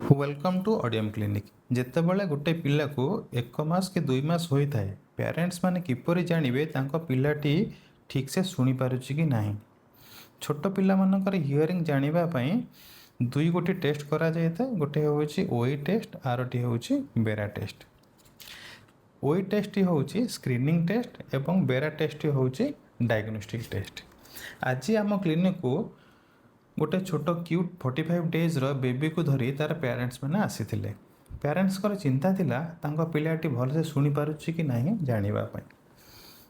Welcome to ऑडियम clinic. जेतेबेले गोटे पिला को 1 मास कि 2 मास होता है, पेरेंट्स माने किपरि जानवे तांको पिलाटी ठीक से शुणी पारुछि कि नाही। छोट पिला मानकर हियरिंग जानिबा पई दुई गोटी टेस्ट करा जायता। गोटे होउछि ओई टेस्ट, आरोटी होउछि बेरा टेस्ट। ओई टेस्ट होउछि स्क्रीनिंग टेस्ट एवं बेरा टेस्ट होउछि डायग्नोस्टिक टेस्ट। आज आम क्लिनिक को गोटे छोट क्यूट 45 डेज रो बेबी को धरी तार पेरेंट्स मैंने आसी थे। पेरेंट्स को चिंता थिला तांको पिलाटी भल से शुणी पारुछि कि नहीं जानिबा पई।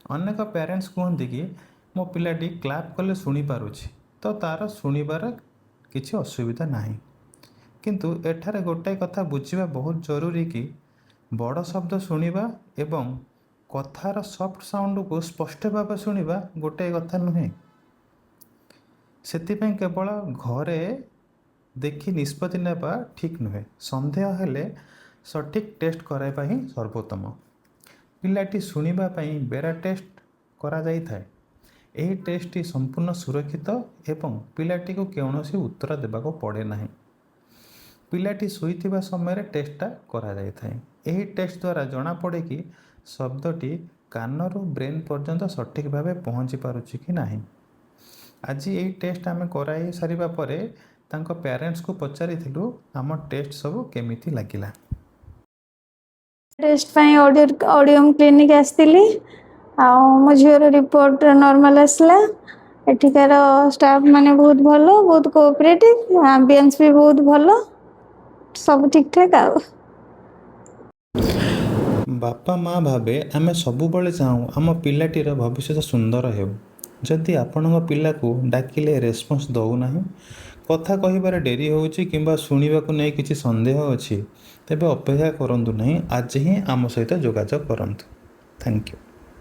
अनेक पेरेंट्स कहते कि मो पिलाटी क्लाप कले शुणी पारुछि, तो तार शुणिबार किछि असुविधा नाही। किंतु एठारे गोटे कथा बुझिबा बहुत जरूरी कि बड़ शब्द शुणिबा एवं कथार सॉफ्ट साउंड को स्पष्ट भाव शुणिबा गोटे कथा नुहे। सेतिपई केवल घरे देखि निष्पत्ति नेबा ठीक नुहे। संदेह हेले सठिक टेस्ट कराइबा ही सर्वोत्तम। पिलाटी शुणिबा पई बेरा टेस्ट करा जाई थाए। एही टेस्ट संपूर्ण सुरक्षित एवं पिलाटी को कौनसी उत्तर देबाको पड़े नाही। पिलाटी शुईथिबा समय टेस्टा करा जाई थाए। एही टेस्ट द्वारा जना पड़े कि शब्दटी कानरू ब्रेन पर्यंत सठिक भावे पहुँची पारुछि कि नाही। आज ये टेस्ट आम कराई सारिबा परे तांको पेरेंट्स को पचारिथिलु आम टेस्ट सब केमिति लागिला। टेस्ट पाई ऑडियम क्लिनिक आसती मो झीर रिपोर्ट नॉर्मल आसला। एठिकार स्टाफ माने बहुत भलो, बहुत कोऑपरेटिव, एम्बियंस भी बहुत भलो, सब ठीक ठाक आ। बापा माँ भावे आमे सबुबले चाहूँ आम पिलाटीर भविष्य सुंदर हेउ। जदि आपणक पिला को डाकिले रेस्पॉन्स दौना, कथा कहिबार डेरी होउछि किंबा शुणिबाकु नै किछि संदेह अछि, तेबे अपेक्षा करंतु नहीं, आज ही आम सहित जोगाजोग करंतु। Thank you.